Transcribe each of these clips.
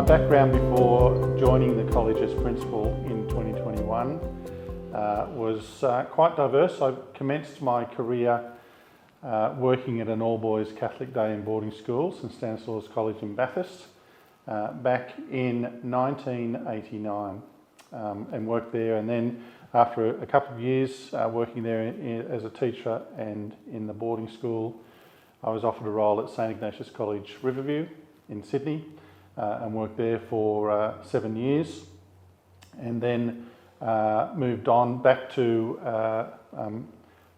background before joining the college as principal in 2021 was quite diverse. I commenced my career working at an all-boys Catholic day and boarding school, St Stanislaus College in Bathurst, back in 1989, and worked there. And then after a couple of years working there as a teacher and in the boarding school, I was offered a role at St Ignatius College Riverview in Sydney, and worked there for 7 years, and then moved on back to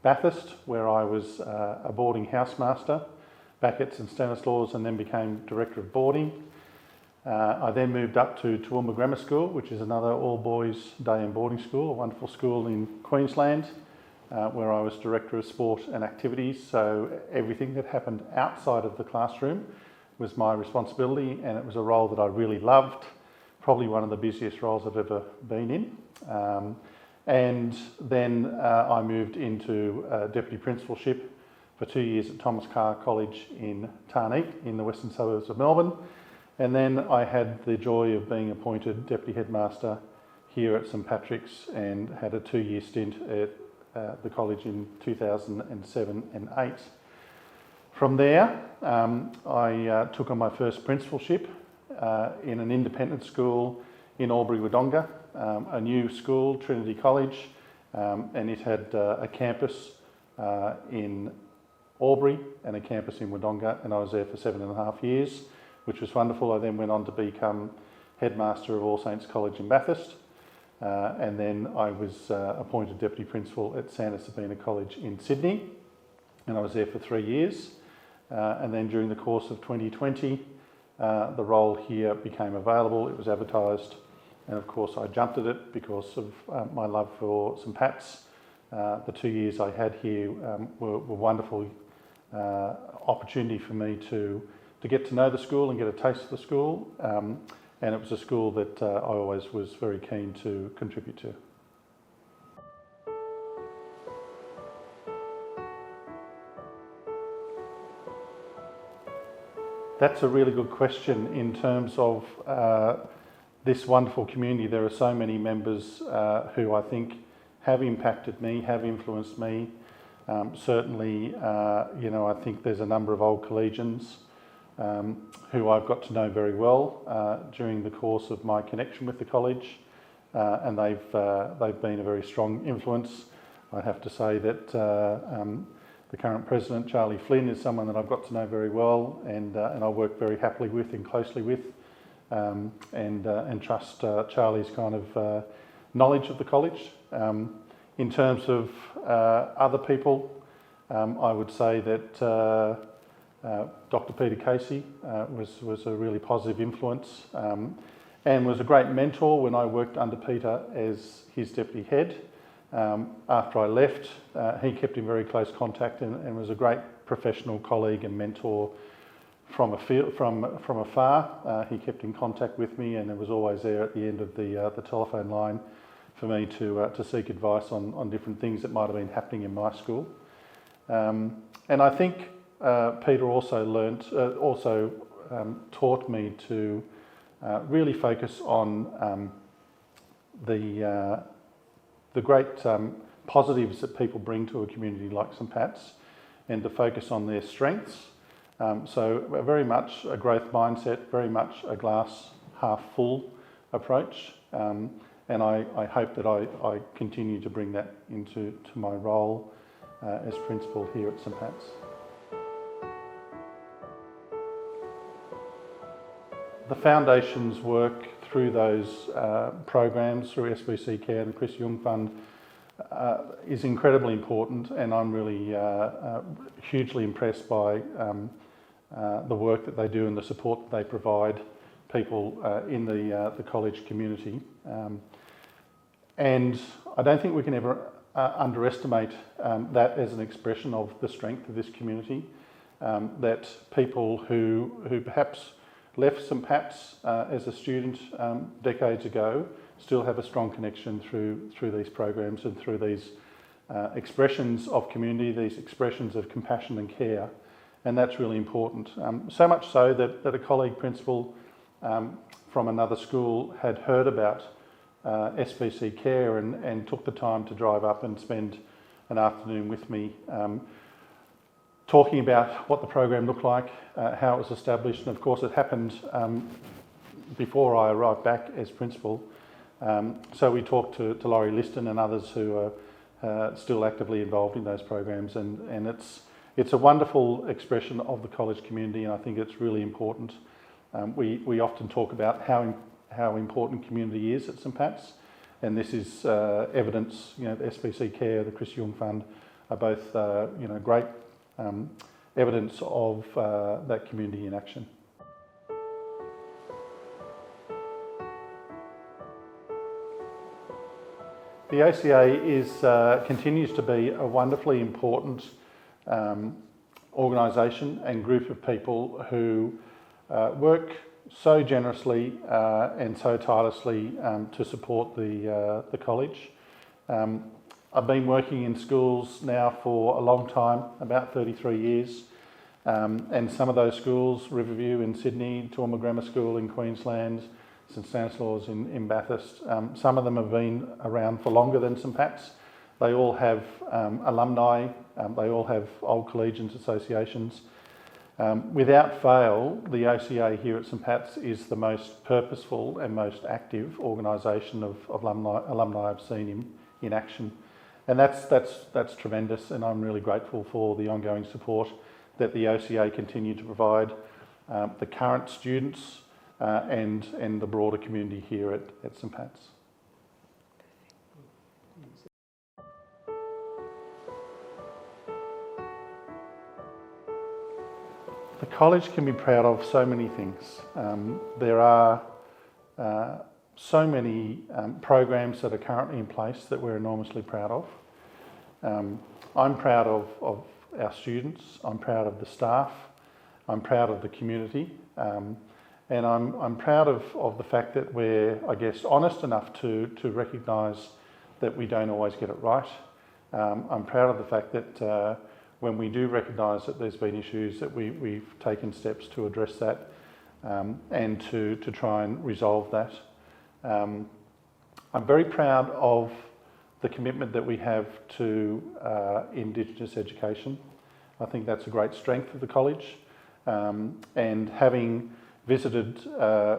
Bathurst, where I was a boarding housemaster back at St Stanislaus, and then became Director of Boarding. I then moved up to Toowoomba Grammar School, which is another all-boys day and boarding school, a wonderful school in Queensland, where I was Director of Sport and Activities, so everything that happened outside of the classroom was my responsibility, and it was a role that I really loved, probably one of the busiest roles I've ever been in. And then I moved into deputy principalship for 2 years at Thomas Carr College in Tarneit in the western suburbs of Melbourne. And then I had the joy of being appointed deputy headmaster here at St Patrick's, and had a 2-year stint at the college in 2007 and 8. From there, I took on my first principalship in an independent school in Albury-Wodonga, a new school, Trinity College, and it had a campus in Albury and a campus in Wodonga, and I was there for 7.5 years, which was wonderful. I then went on to become headmaster of All Saints College in Bathurst, and then I was appointed deputy principal at Santa Sabina College in Sydney, and I was there for 3 years. And then during the course of 2020, the role here became available. It was advertised, and of course I jumped at it because of my love for St Pat's. The 2 years I had here were wonderful opportunity for me to get to know the school and get a taste of the school, and it was a school that I always was very keen to contribute to. That's a really good question in terms of this wonderful community. There are so many members who I think have impacted me, have influenced me. Certainly, I think there's a number of old collegians who I've got to know very well during the course of my connection with the college, and they've been a very strong influence. I have to say that the current president, Charlie Flynn, is someone that I've got to know very well, and I work very happily with and closely with, and trust Charlie's kind of knowledge of the college. In terms of other people, I would say that Dr. Peter Casey was a really positive influence, and was a great mentor when I worked under Peter as his deputy head. After I left, he kept in very close contact and was a great professional colleague and mentor from afar. He kept in contact with me, and was always there at the end of the telephone line for me to seek advice on different things that might have been happening in my school. And I think Peter also taught me to really focus on the great positives that people bring to a community like St Pat's, and to focus on their strengths. So very much a growth mindset, very much a glass half full approach, and I hope that I continue to bring that into my role as principal here at St Pat's. The Foundation's work through those programs, through SVC Care and the Chris Yung Fund, is incredibly important, and I'm really hugely impressed by the work that they do and the support that they provide people in the college community. And I don't think we can ever underestimate that as an expression of the strength of this community, that people who perhaps left St Pat's as a student decades ago still have a strong connection through these programs and through these expressions of community, these expressions of compassion and care, and that's really important. So much so that a colleague principal from from another school had heard about SBC Care and took the time to drive up and spend an afternoon with me talking about what the program looked like, how it was established, and of course it happened before I arrived back as principal. So we talked to Laurie Liston and others who are still actively involved in those programs, and it's a wonderful expression of the college community, and I think it's really important. We often talk about how important community is at St Pat's, and this is evidence. The SBC Care, the Chris Yung Fund are both great evidence of that community in action. The ACA continues to be a wonderfully important organisation and group of people who work so generously and so tirelessly to support the college. I've been working in schools now for a long time, about 33 years, and some of those schools, Riverview in Sydney, Toowoomba Grammar School in Queensland, St Stanislaus in Bathurst, some of them have been around for longer than St Pat's. They all have alumni, they all have old collegians associations. Without fail, the ACA here at St Pat's is the most purposeful and most active organisation of alumni I've seen in action. And that's tremendous, and I'm really grateful for the ongoing support that the ACA continue to provide the current students and the broader community here at St Pat's. The college can be proud of so many things. There are so many programs that are currently in place that we're enormously proud of. I'm proud of our students, I'm proud of the staff, I'm proud of the community, and I'm proud of the fact that we're, I guess, honest enough to recognise that we don't always get it right. I'm proud of the fact that when we do recognise that there's been issues, that we've taken steps to address that and to try and resolve that. I'm very proud of the commitment that we have to Indigenous education. I think that's a great strength of the college, and having visited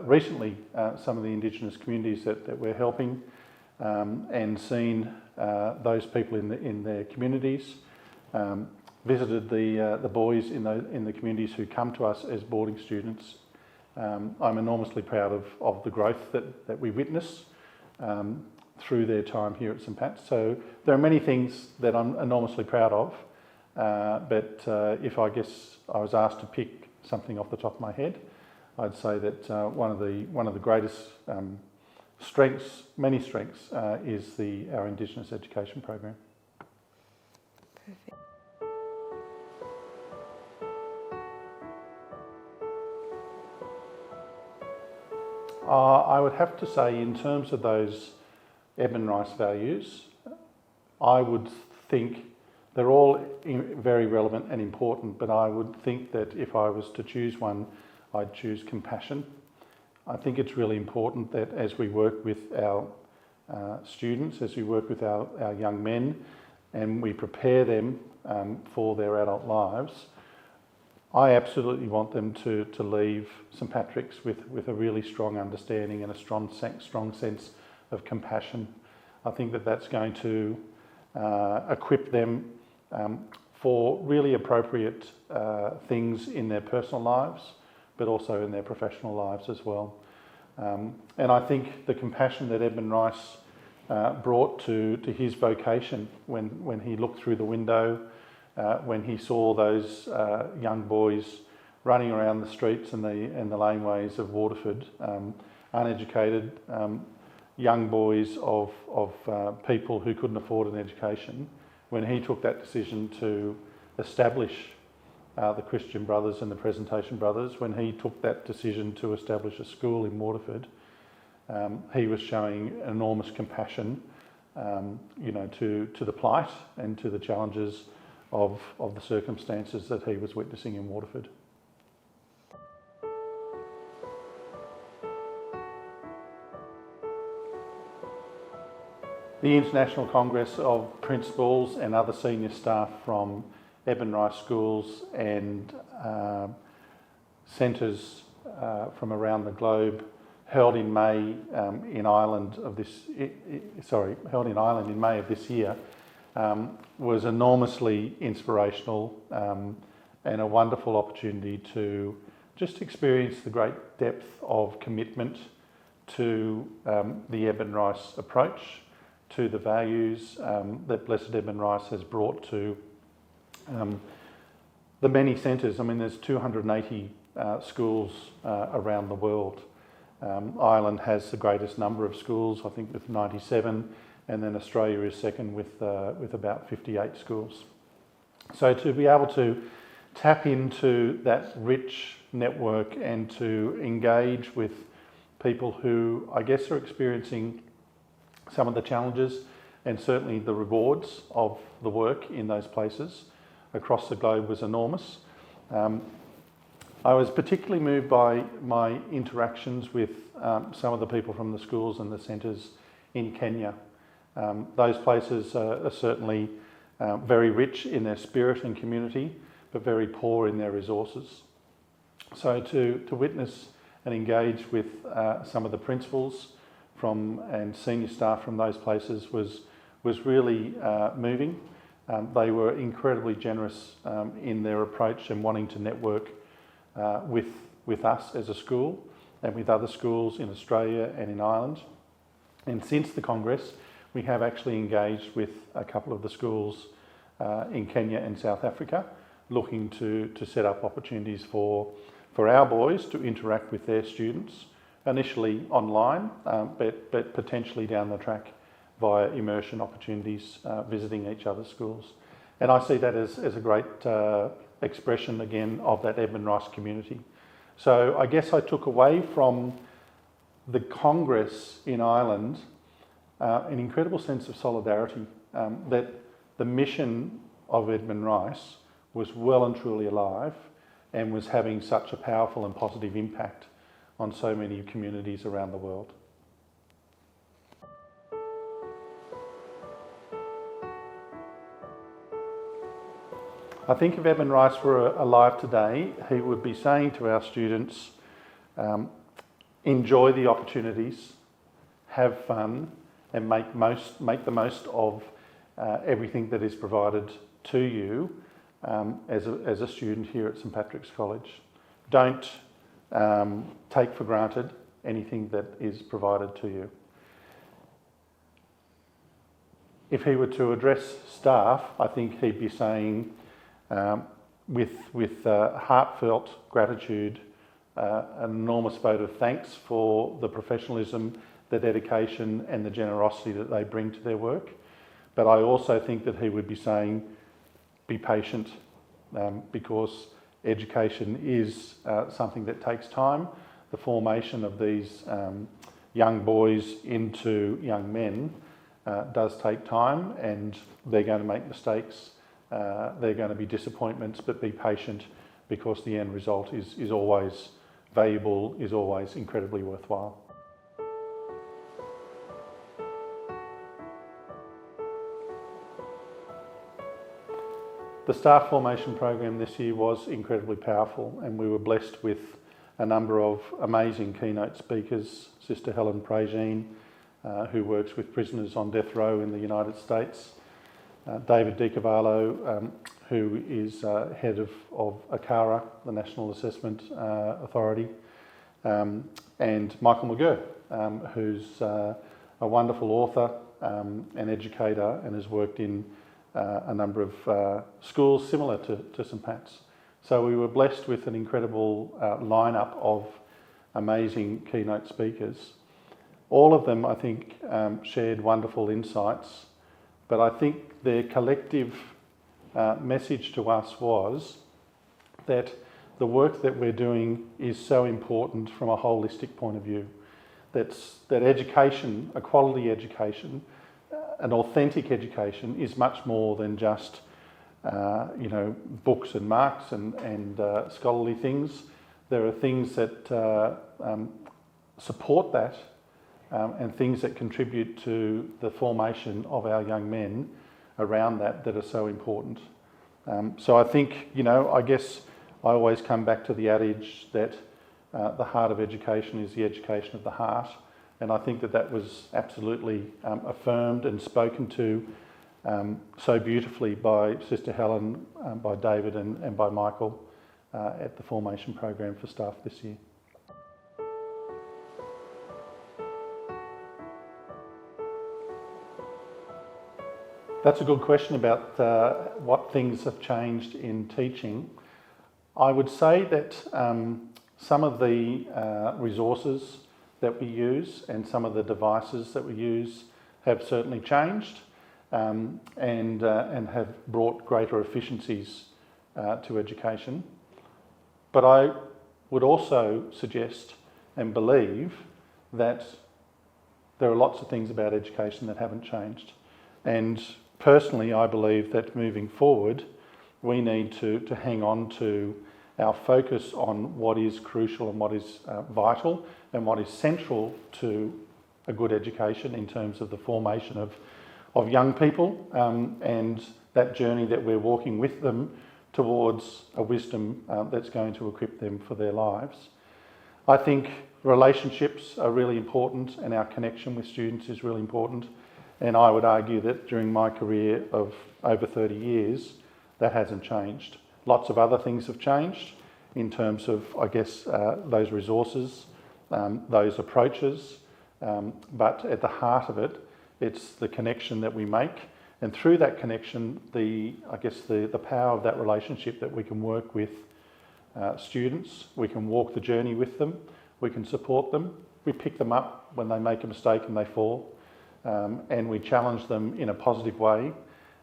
recently some of the Indigenous communities that we're helping and seen those people in their communities, visited the boys in the communities who come to us as boarding students. I'm enormously proud of the growth that we witness through their time here at St Pat's. So there are many things that I'm enormously proud of, but if I guess I was asked to pick something off the top of my head, I'd say that one of the greatest strengths, many strengths, is our Indigenous education program. Perfect. I would have to say, in terms of those Edmund Rice values, I would think they're all very relevant and important, but I would think that if I was to choose one, I'd choose compassion. I think it's really important that as we work with our students, as we work with our young men, and we prepare them for their adult lives, I absolutely want them to leave St Patrick's with a really strong understanding and a strong sense of compassion. I think that's going to equip them for really appropriate things in their personal lives, but also in their professional lives as well. And I think the compassion that Edmund Rice brought to his vocation when he looked through the window, when he saw those young boys running around the streets and the laneways of Waterford, uneducated young boys of people who couldn't afford an education, when he took that decision to establish the Christian Brothers and the Presentation Brothers, when he took that decision to establish a school in Waterford, he was showing enormous compassion, to the plight and to the challenges of the circumstances that he was witnessing in Waterford. The International Congress of Principals and other senior staff from Edmund Rice schools and centres from around the globe held in May in Ireland in May of this year was enormously inspirational and a wonderful opportunity to just experience the great depth of commitment to the Edmund Rice approach, to the values that Blessed Edmund Rice has brought to the many centres. I mean, there's 280 schools around the world. Ireland has the greatest number of schools, I think with 97, and then Australia is second with about 58 schools. So to be able to tap into that rich network and to engage with people who I guess are experiencing some of the challenges and certainly the rewards of the work in those places across the globe was enormous. I was particularly moved by my interactions with some of the people from the schools and the centres in Kenya. Those places are certainly very rich in their spirit and community, but very poor in their resources. So to witness and engage with some of the principals and senior staff from those places was really moving. They were incredibly generous in their approach and wanting to network with us as a school and with other schools in Australia and in Ireland. And since the Congress, we have actually engaged with a couple of the schools in Kenya and South Africa, looking to set up opportunities for our boys to interact with their students, initially online, but potentially down the track via immersion opportunities, visiting each other's schools. And I see that as a great expression again of that Edmund Rice community. So I guess I took away from the Congress in Ireland an incredible sense of solidarity, that the mission of Edmund Rice was well and truly alive and was having such a powerful and positive impact on so many communities around the world. I think if Edmund Rice were alive today, he would be saying to our students, enjoy the opportunities, have fun, and make the most of everything that is provided to you as a student here at St Patrick's College. Don't take for granted anything that is provided to you. If he were to address staff, I think he'd be saying, with heartfelt gratitude, an enormous vote of thanks for the professionalism, the dedication and the generosity that they bring to their work. But I also think that he would be saying, be patient, because education is something that takes time. The formation of these young boys into young men does take time, and they're going to make mistakes. They're going to be disappointments, but be patient, because the end result is always valuable, is always incredibly worthwhile. The staff formation program this year was incredibly powerful, and we were blessed with a number of amazing keynote speakers. Sister Helen Pragine, who works with prisoners on death row in the United States. David DiCavallo, who is head of ACARA, the National Assessment Authority, and Michael McGurr, who's a wonderful author, an educator, and has worked in a number of schools similar to St Pat's. So we were blessed with an incredible lineup of amazing keynote speakers. All of them, I think, shared wonderful insights, but I think their collective message to us was that the work that we're doing is so important from a holistic point of view. That education, a quality education, an authentic education is much more than just books and marks and scholarly things. There are things that support that, and things that contribute to the formation of our young men around that are so important. So I think, I guess I always come back to the adage that the heart of education is the education of the heart, and I think that was absolutely affirmed and spoken to so beautifully by Sister Helen, by David and by Michael at the formation program for staff this year. That's a good question about what things have changed in teaching. I would say that some of the resources that we use and some of the devices that we use have certainly changed and have brought greater efficiencies to education. But I would also suggest and believe that there are lots of things about education that haven't changed. And personally, I believe that moving forward, we need to hang on to our focus on what is crucial and what is vital and what is central to a good education in terms of the formation of young people and that journey that we're walking with them towards a wisdom that's going to equip them for their lives. I think relationships are really important and our connection with students is really important. And I would argue that during my career of over 30 years, that hasn't changed. Lots of other things have changed in terms of, I guess, those resources, those approaches, but at the heart of it, it's the connection that we make. And through that connection, the power of that relationship that we can work with students, we can walk the journey with them, we can support them, we pick them up when they make a mistake and they fall. And we challenge them in a positive way.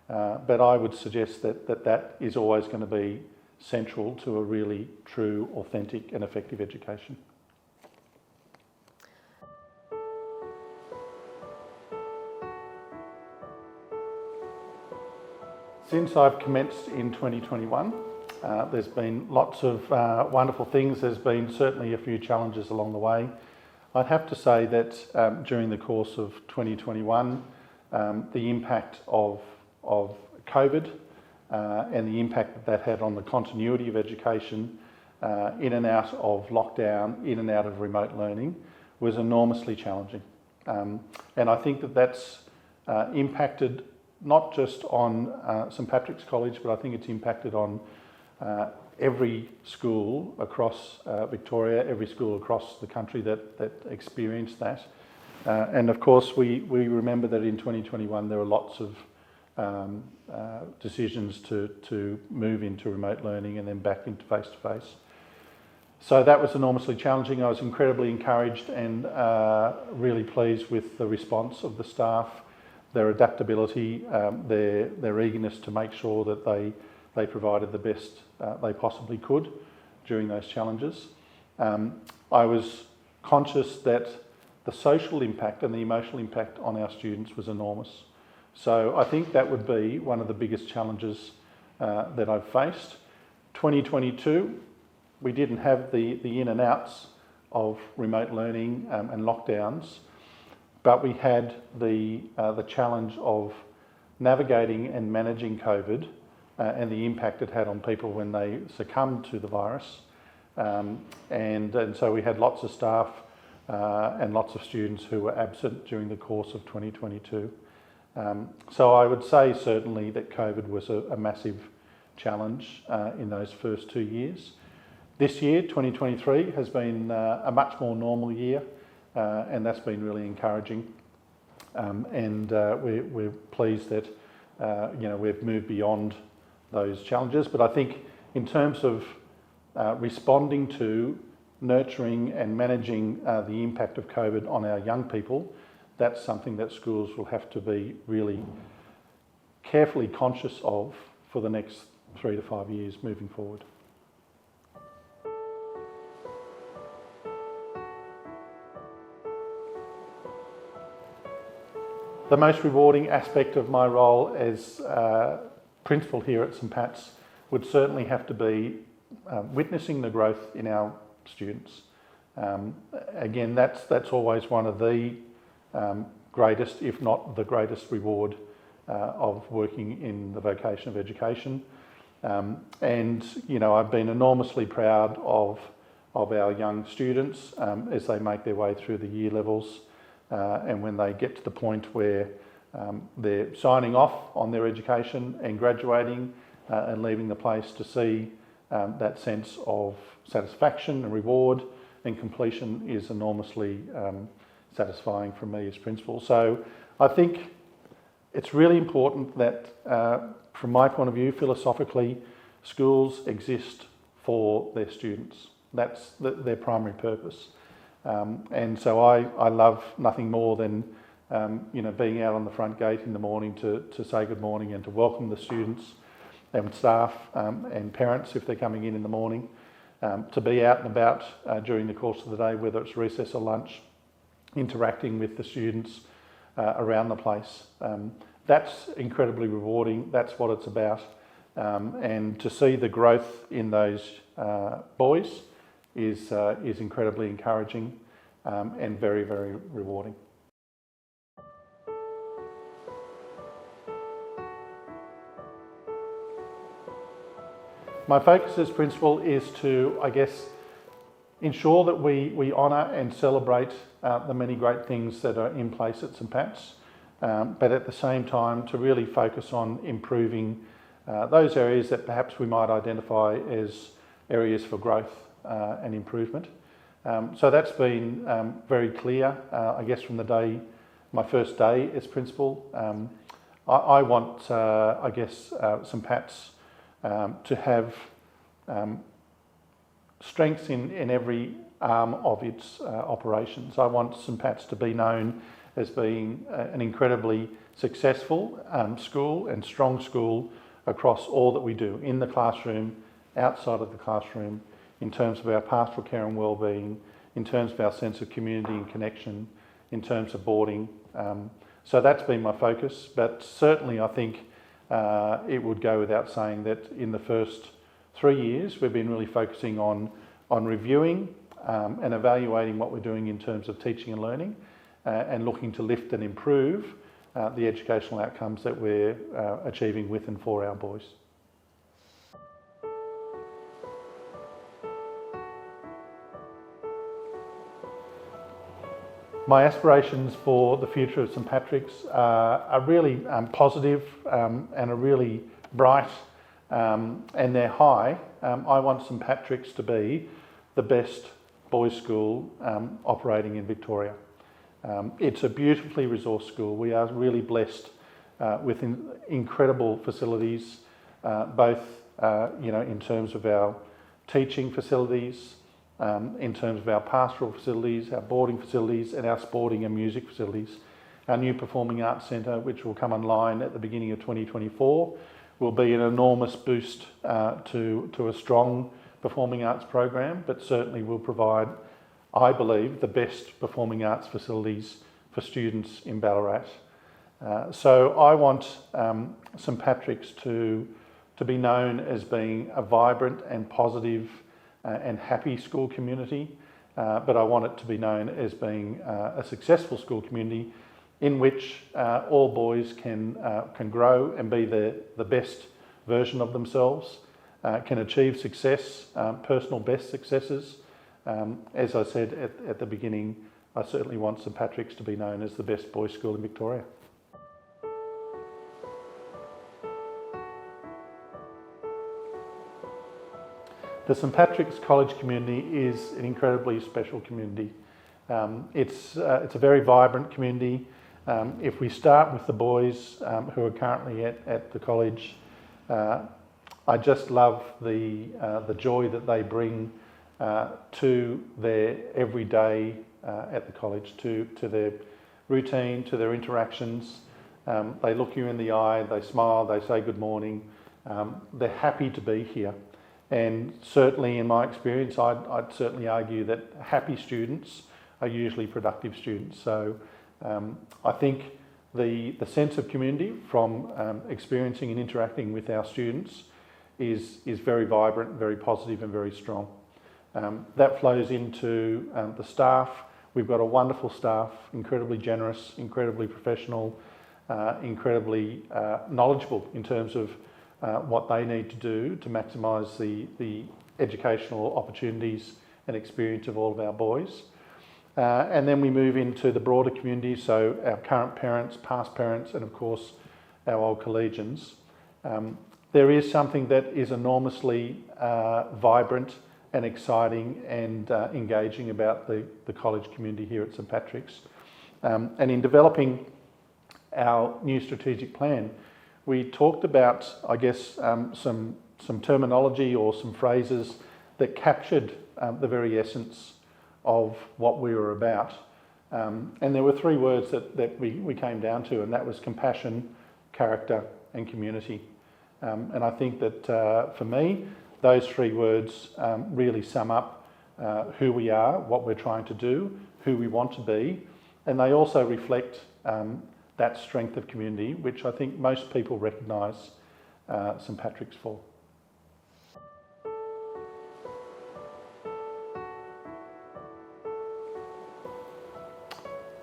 But I would suggest that is always going to be central to a really true, authentic and effective education. Since I've commenced in 2021, there's been lots of wonderful things. There's been certainly a few challenges along the way. I'd have to say that during the course of 2021, the impact of COVID and the impact that had on the continuity of education in and out of lockdown, in and out of remote learning was enormously challenging. And I think that's impacted not just on St Patrick's College, but I think it's impacted on every school across Victoria, every school across the country that experienced that. And of course, we remember that in 2021 there were lots of decisions to move into remote learning and then back into face-to-face. So that was enormously challenging. I was incredibly encouraged and really pleased with the response of the staff, their adaptability, their eagerness to make sure that they provided the best they possibly could during those challenges. I was conscious that the social impact and the emotional impact on our students was enormous. So I think that would be one of the biggest challenges that I've faced. 2022, we didn't have the in and outs of remote learning and lockdowns, but we had the challenge of navigating and managing COVID and the impact it had on people when they succumbed to the virus. And so we had lots of staff and lots of students who were absent during the course of 2022. So I would say certainly that COVID was a massive challenge in those first 2 years. This year, 2023, has been a much more normal year, and that's been really encouraging. And we're pleased that we've moved beyond those challenges. But I think in terms of responding to, nurturing and managing the impact of COVID on our young people, that's something that schools will have to be really carefully conscious of for the next 3 to 5 years moving forward. The most rewarding aspect of my role as principal here at St Pat's would certainly have to be witnessing the growth in our students. Again, that's always one of the greatest, if not the greatest reward of working in the vocation of education. And, you know, I've been enormously proud of our young students as they make their way through the year levels and when they get to the point where they're signing off on their education and graduating and leaving the place, to see that sense of satisfaction and reward and completion is enormously satisfying for me as principal. So I think it's really important that, from my point of view, philosophically, schools exist for their students. That's their primary purpose. And so I love nothing more than you know, being out on the front gate in the morning to say good morning and to welcome the students and staff and parents if they're coming in the morning, to be out and about during the course of the day, whether it's recess or lunch, interacting with the students around the place. That's incredibly rewarding. That's what it's about. And to see the growth in those boys is incredibly encouraging and very, very rewarding. My focus as principal is to, I guess, ensure that we honour and celebrate the many great things that are in place at St Pat's, but at the same time to really focus on improving those areas that perhaps we might identify as areas for growth and improvement. So that's been very clear, I guess, from my first day as principal. I want, I guess, St Pat's to have strengths in every arm of its operations. I want St Pat's to be known as being an incredibly successful school and strong school across all that we do, in the classroom, outside of the classroom, in terms of our pastoral care and wellbeing, in terms of our sense of community and connection, in terms of boarding. So that's been my focus, but certainly I think it would go without saying that in the first 3 years we've been really focusing on reviewing and evaluating what we're doing in terms of teaching and learning and looking to lift and improve the educational outcomes that we're achieving with and for our boys. My aspirations for the future of St Patrick's are really positive and are really bright, and they're high. I want St Patrick's to be the best boys' school operating in Victoria. It's a beautifully resourced school. We are really blessed with incredible facilities, both you know, in terms of our teaching facilities, in terms of our pastoral facilities, our boarding facilities and our sporting and music facilities. Our new Performing Arts Centre, which will come online at the beginning of 2024, will be an enormous boost to a strong performing arts program, but certainly will provide, I believe, the best performing arts facilities for students in Ballarat. So I want St Patrick's to be known as being a vibrant and positive and happy school community, but I want it to be known as being a successful school community in which all boys can grow and be the best version of themselves, can achieve success, personal best successes. As I said at the beginning, I certainly want St Patrick's to be known as the best boys' school in Victoria. The St Patrick's College community is an incredibly special community. It's a very vibrant community. If we start with the boys who are currently at the college, I just love the joy that they bring to their everyday at the college, to their routine, to their interactions. They look you in the eye, they smile, they say good morning. They're happy to be here. And certainly in my experience, I'd certainly argue that happy students are usually productive students. So I think the sense of community from experiencing and interacting with our students is very vibrant, very positive and very strong. That flows into the staff. We've got a wonderful staff, incredibly generous, incredibly professional, incredibly knowledgeable in terms of what they need to do to maximise the educational opportunities and experience of all of our boys. And then we move into the broader community, so our current parents, past parents, and of course our old collegians. There is something that is enormously vibrant and exciting and engaging about the college community here at St Patrick's. And in developing our new strategic plan, we talked about, I guess, some terminology or some phrases that captured the very essence of what we were about. And there were three words that we came down to, and that was compassion, character, and community. And I think that for me, those three words really sum up who we are, what we're trying to do, who we want to be, and they also reflect that strength of community, which I think most people recognise St Patrick's for.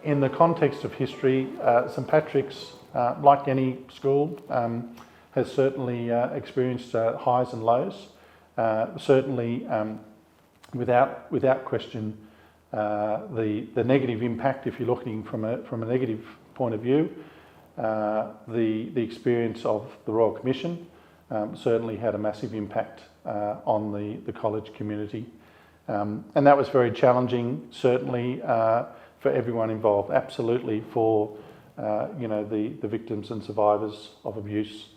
In the context of history, St Patrick's, like any school, has certainly experienced highs and lows. Certainly, without question, the negative impact, if you're looking from a negative point of view, the experience of the Royal Commission certainly had a massive impact on the college community, and that was very challenging, certainly for everyone involved. Absolutely for the victims and survivors of abuse,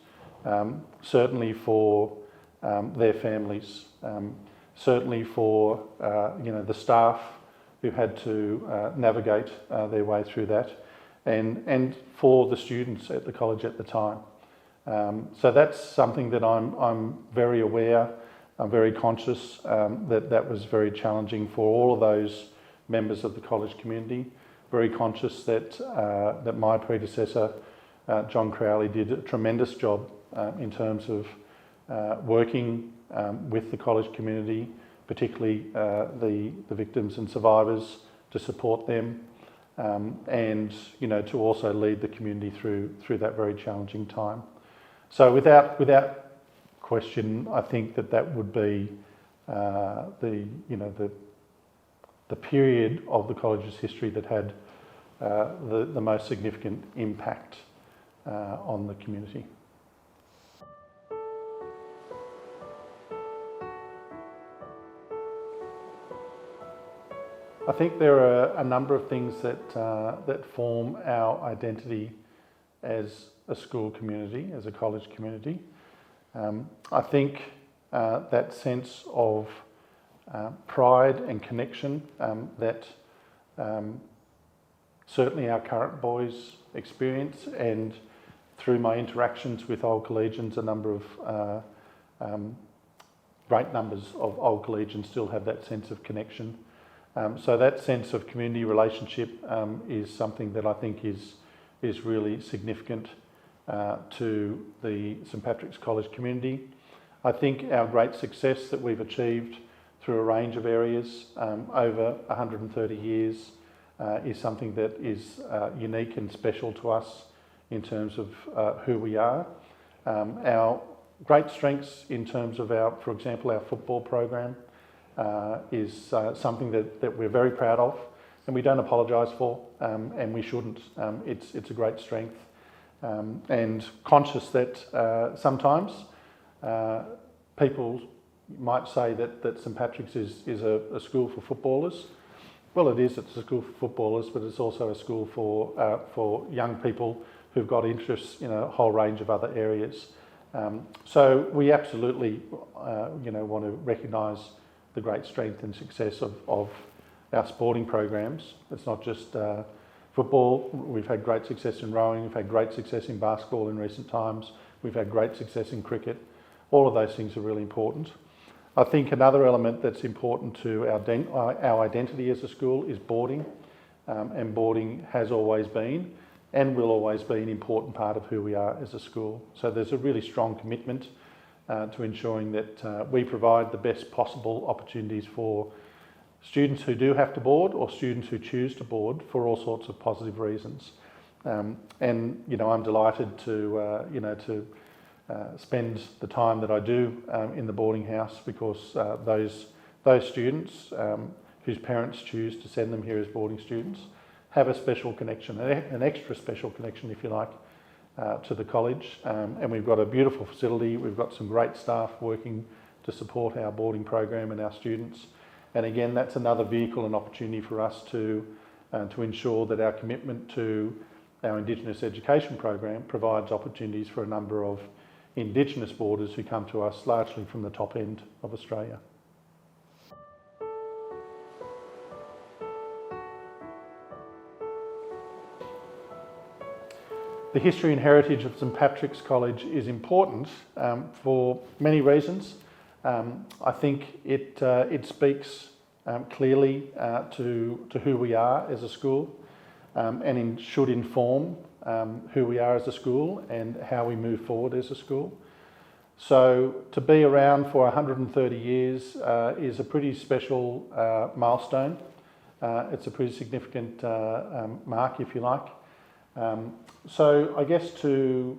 certainly for their families, certainly for the staff who had to navigate their way through that, and for the students at the college at the time. So that's something that I'm very aware, I'm very conscious that was very challenging for all of those members of the college community. Very conscious that my predecessor, John Crowley, did a tremendous job in terms of working with the college community, particularly the victims and survivors, to support them, and to also lead the community through that very challenging time. So without question, I think that would be the period of the college's history that had the most significant impact on the community. I think there are a number of things that form our identity as a school community, as a college community. I think that sense of pride and connection that certainly our current boys experience, and through my interactions with old collegians, a number of great numbers of old collegians still have that sense of connection. So that sense of community relationship is something that I think is really significant to the St Patrick's College community. I think our great success that we've achieved through a range of areas over 130 years is something that is unique and special to us in terms of who we are. Our great strengths in terms of for example, our football program is something that we're very proud of, and we don't apologise for, and we shouldn't. It's a great strength, and conscious that sometimes people might say that St Patrick's is a school for footballers. Well, it is. It's a school for footballers, but it's also a school for young people who've got interests in a whole range of other areas. So we absolutely, want to recognise the great strength and success of our sporting programs. It's not just football. We've had great success in rowing. We've had great success in basketball in recent times. We've had great success in cricket. All of those things are really important. I think another element that's important to our identity as a school is boarding, and boarding has always been and will always be an important part of who we are as a school. So there's a really strong commitment to ensuring that we provide the best possible opportunities for students who do have to board or students who choose to board for all sorts of positive reasons. And I'm delighted to spend the time that I do in the boarding house because those students whose parents choose to send them here as boarding students have a special connection, an extra special connection, if you like, to the college. And we've got a beautiful facility. We've got some great staff working to support our boarding program and our students. And again, that's another vehicle and opportunity for us to ensure that our commitment to our Indigenous education program provides opportunities for a number of Indigenous boarders who come to us largely from the top end of Australia. The history and heritage of St Patrick's College is important for many reasons. I think it speaks clearly to who we are as a school and should inform who we are as a school and how we move forward as a school. So to be around for 130 years is a pretty special milestone. It's a pretty significant mark, if you like. So I guess to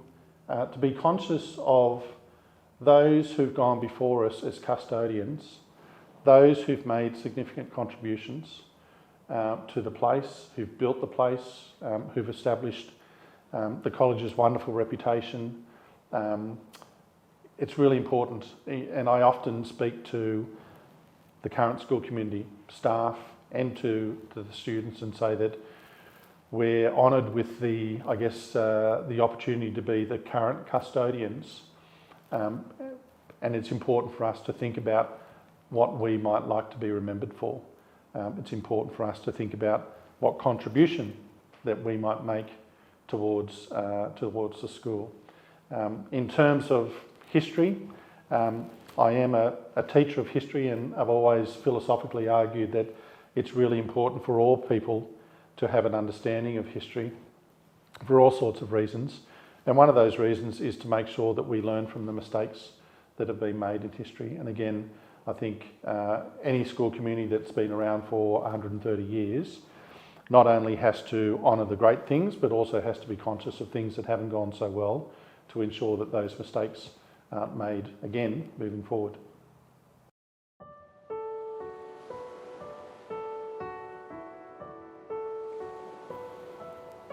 be conscious of those who've gone before us as custodians, those who've made significant contributions to the place, who've built the place, who've established the college's wonderful reputation. It's really important, and I often speak to the current school community, staff, and to the students and say that we're honoured with the opportunity to be the current custodians, and it's important for us to think about what we might like to be remembered for. It's important for us to think about what contribution that we might make towards the school. In terms of history, I am a teacher of history, and I've always philosophically argued that it's really important for all people to have an understanding of history for all sorts of reasons. And one of those reasons is to make sure that we learn from the mistakes that have been made in history. And again, I think any school community that's been around for 130 years not only has to honour the great things, but also has to be conscious of things that haven't gone so well to ensure that those mistakes aren't made again moving forward.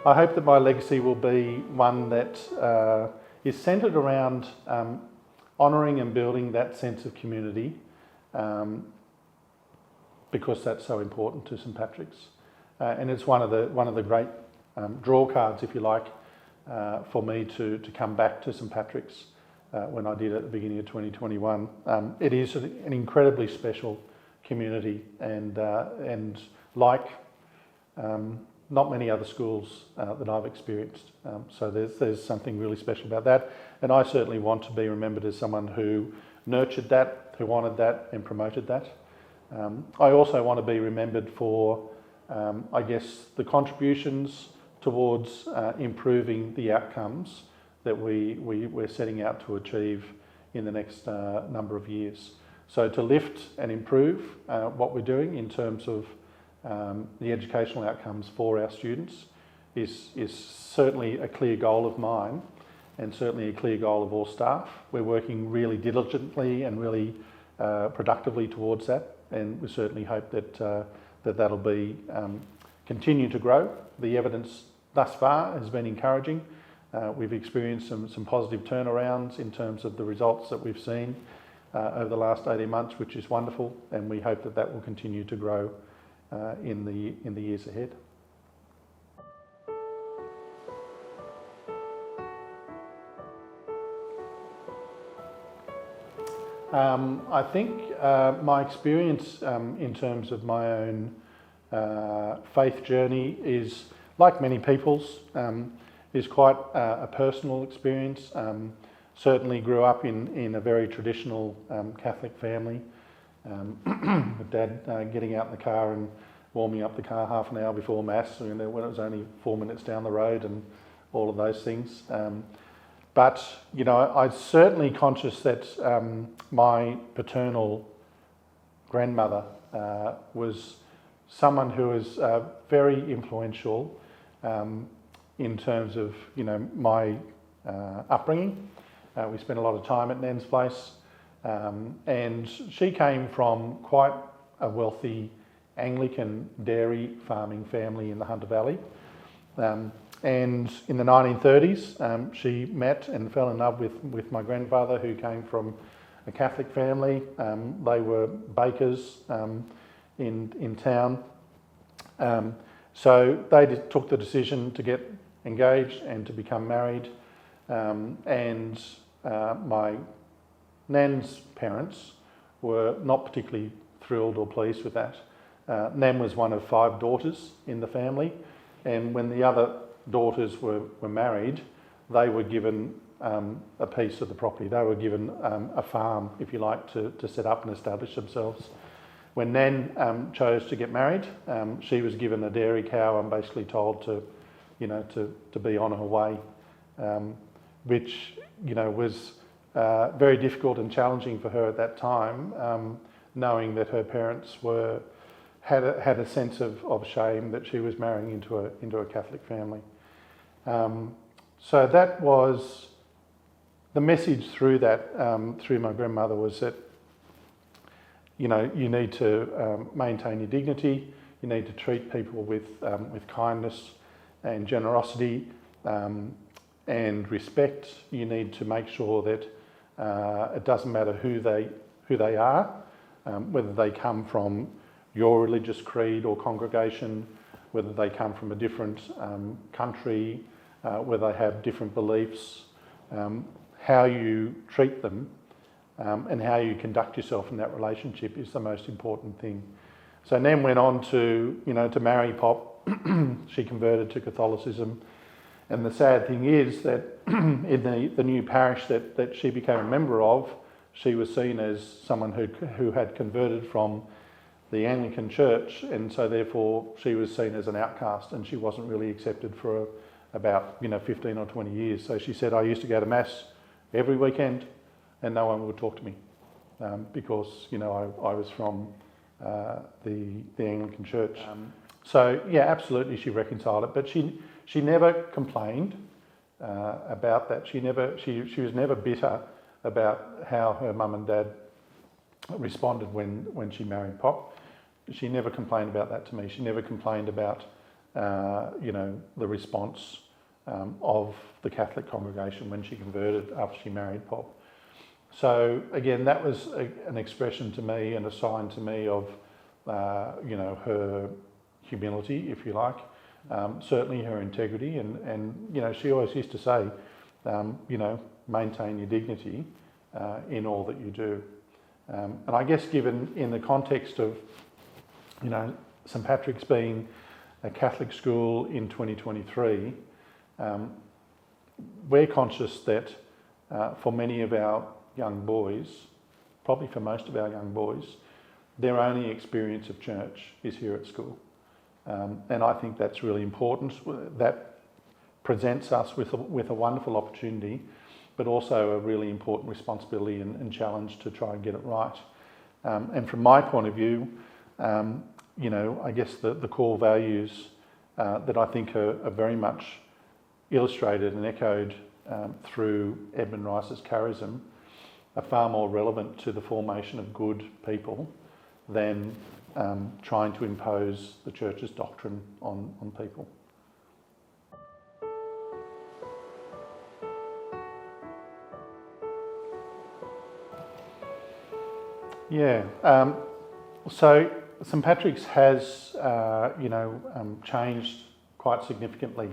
I hope that my legacy will be one that is centred around honouring and building that sense of community, because that's so important to St Patrick's, and it's one of the great draw cards, if you like, for me to come back to St Patrick's when I did at the beginning of 2021. It is an incredibly special community, and like not many other schools that I've experienced. So there's something really special about that. And I certainly want to be remembered as someone who nurtured that, who honoured that and promoted that. I also want to be remembered for, the contributions towards improving the outcomes that we're setting out to achieve in the next number of years. So to lift and improve what we're doing in terms of the educational outcomes for our students is certainly a clear goal of mine, and certainly a clear goal of all staff. We're working really diligently and really productively towards that, and we certainly hope that that'll be continue to grow. The evidence thus far has been encouraging. We've experienced some positive turnarounds in terms of the results that we've seen over the last 18 months, which is wonderful, and we hope that will continue to grow in the years ahead. I think my experience in terms of my own faith journey is, like many people's, is quite a personal experience. Certainly grew up in a very traditional Catholic family. With Dad getting out in the car and warming up the car half an hour before Mass, when it was only 4 minutes down the road, and all of those things. But I'm certainly conscious that my paternal grandmother was someone who was very influential in terms of, you know, my upbringing. We spent a lot of time at Nan's place, and she came from quite a wealthy Anglican dairy farming family in the Hunter Valley. And in the 1930s, she met and fell in love with my grandfather, who came from a Catholic family. They were bakers in town. So they took the decision to get engaged and to become married. And my Nan's parents were not particularly thrilled or pleased with that. Nan was one of 5 daughters in the family, and when the other daughters were married, they were given a piece of the property. They were given a farm, if you like, to set up and establish themselves. When Nan chose to get married, she was given a dairy cow and basically told to be on her way, which, you know, was very difficult and challenging for her at that time, knowing that her parents had a sense of shame that she was marrying into a Catholic family. So that was the message through that, through my grandmother, was that, you know, you need to maintain your dignity. You need to treat people with kindness and generosity and respect. You need to make sure that it doesn't matter who they are, whether they come from your religious creed or congregation, whether they come from a different country, whether they have different beliefs. How you treat them and how you conduct yourself in that relationship is the most important thing. So Nan went on to marry Pop. She converted to Catholicism, and the sad thing is that in the new parish that she became a member of, she was seen as someone who had converted from the Anglican Church, and so therefore she was seen as an outcast, and she wasn't really accepted for about 15 or 20 years. So she said, I used to go to Mass every weekend and no one would talk to me because I was from the Anglican Church. So yeah, absolutely she reconciled it, but she never complained about that. She was never bitter about how her mum and dad responded when she married Pop. She never complained about that to me. She never complained about the response of the Catholic congregation when she converted after she married Pop. So again, that was an expression to me and a sign to me of her humility, if you like, certainly her integrity, and she always used to say, maintain your dignity in all that you do. And I guess given in the context of St Patrick's being a Catholic school in 2023, we're conscious that for many of our young boys, probably for most of our young boys, their only experience of church is here at school. And I think that's really important. That presents us with a wonderful opportunity, but also a really important responsibility and challenge to try and get it right. And from my point of view, I guess the core values that I think are very much illustrated and echoed through Edmund Rice's charism are far more relevant to the formation of good people than trying to impose the Church's doctrine on people. Yeah, so St Patrick's has, changed quite significantly,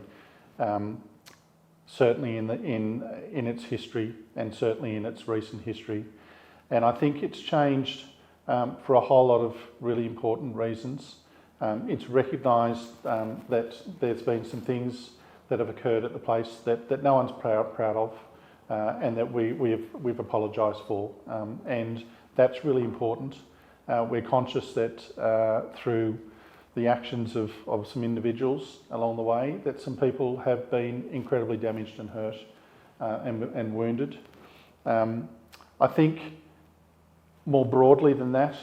certainly in its history and certainly in its recent history, and I think it's changed for a whole lot of really important reasons. It's recognised that there's been some things that have occurred at the place that no one's proud of, and that we've apologised for, and that's really important. We're conscious that through the actions of some individuals along the way, that some people have been incredibly damaged and hurt and wounded. I think more broadly than that,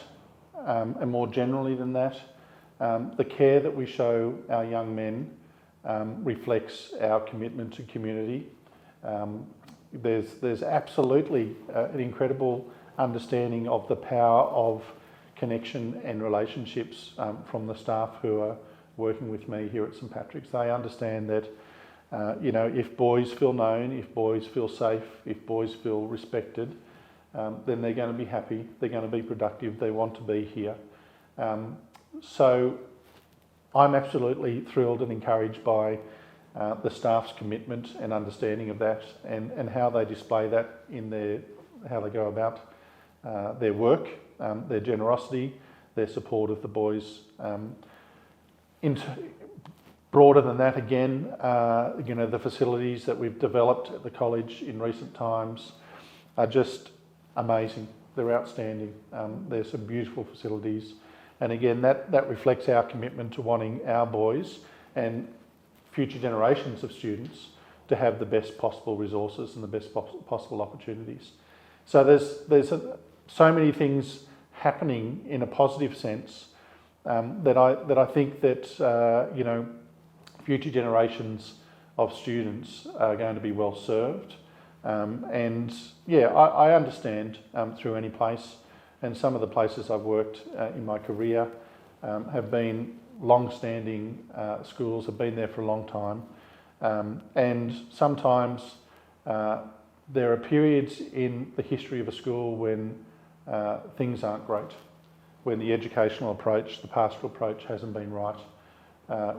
and more generally than that, the care that we show our young men reflects our commitment to community. There's absolutely an incredible understanding of the power of connection and relationships from the staff who are working with me here at St Patrick's. They understand that if boys feel known, if boys feel safe, if boys feel respected, then they're going to be happy, they're going to be productive, they want to be here. So I'm absolutely thrilled and encouraged by the staff's commitment and understanding of that, and how they display that in how they go about their work, their generosity, their support of the boys. Broader than that, again, the facilities that we've developed at the college in recent times are just amazing. They're outstanding. There's some beautiful facilities, and again, that reflects our commitment to wanting our boys and future generations of students to have the best possible resources and the best possible opportunities. So there's so many things happening in a positive sense that I think that future generations of students are going to be well served. I understand through any place, and some of the places I've worked in my career have been long-standing schools, have been there for a long time, and sometimes there are periods in the history of a school when things aren't great, when the educational approach, the pastoral approach hasn't been right,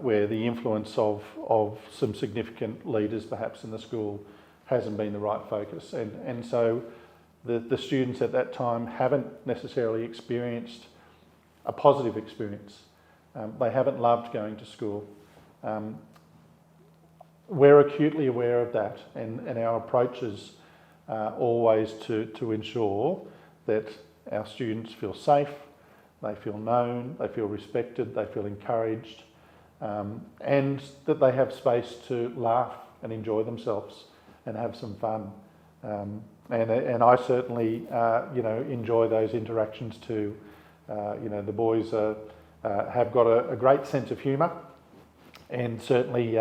where the influence of some significant leaders perhaps in the school hasn't been the right focus, and so the students at that time haven't necessarily experienced a positive experience. They haven't loved going to school. We're acutely aware of that, and our approach is always to ensure that our students feel safe, they feel known, they feel respected, they feel encouraged, and that they have space to laugh and enjoy themselves and have some fun. And I certainly, enjoy those interactions too. The boys have got a great sense of humour, and certainly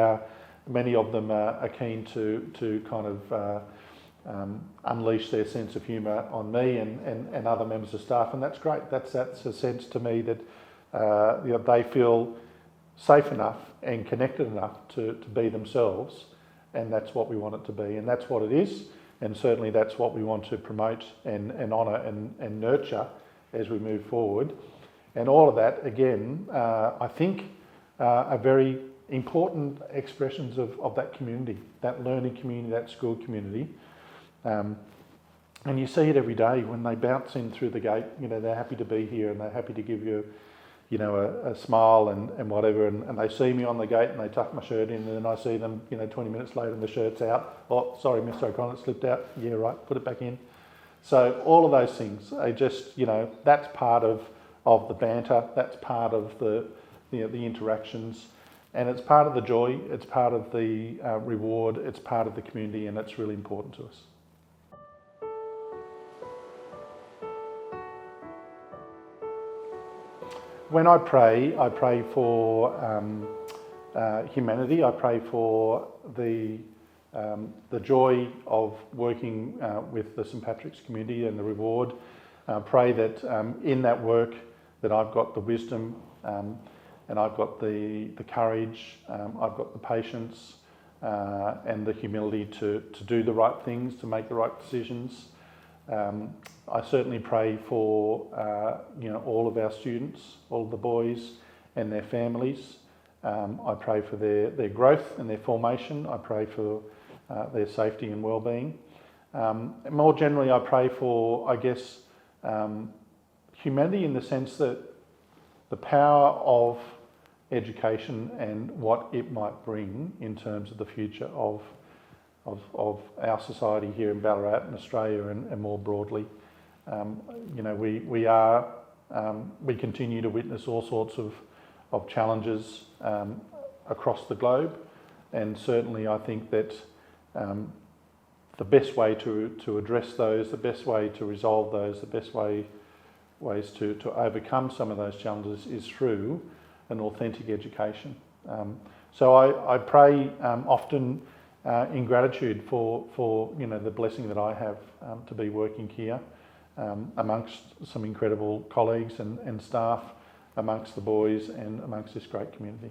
many of them are keen to kind of unleash their sense of humour on me and other members of staff, and that's great. That's a sense to me that they feel safe enough and connected enough to be themselves, and that's what we want it to be, and that's what it is, and certainly that's what we want to promote and honour and nurture as we move forward. And all of that, again, I think are very important expressions of that community, that learning community, that school community. And you see it every day when they bounce in through the gate. They're happy to be here, and they're happy to give you, a smile and whatever. And they see me on the gate, and they tuck my shirt in, and then I see them, 20 minutes later, and the shirt's out. Oh, sorry, Mr. O'Connor, it slipped out. Yeah, right, put it back in. So all of those things are just, that's part of the banter. That's part of the interactions, and it's part of the joy. It's part of the reward. It's part of the community, and it's really important to us. When I pray for humanity. I pray for the joy of working with the St Patrick's community and the reward. Pray that in that work that I've got the wisdom and I've got the courage, I've got the patience and the humility to do the right things, to make the right decisions. I certainly pray for all of our students, all of the boys and their families. I pray for their growth and their formation. I pray for their safety and well-being. More generally, I pray for, humanity in the sense that the power of education and what it might bring in terms of the future of our society here in Ballarat and Australia and more broadly. We continue to witness all sorts of challenges across the globe, and certainly I think that the best way to address those, the best way to resolve those, the best way ways to overcome some of those challenges is through an authentic education. So I pray often in gratitude for the blessing that I have to be working here amongst some incredible colleagues and staff, amongst the boys and amongst this great community.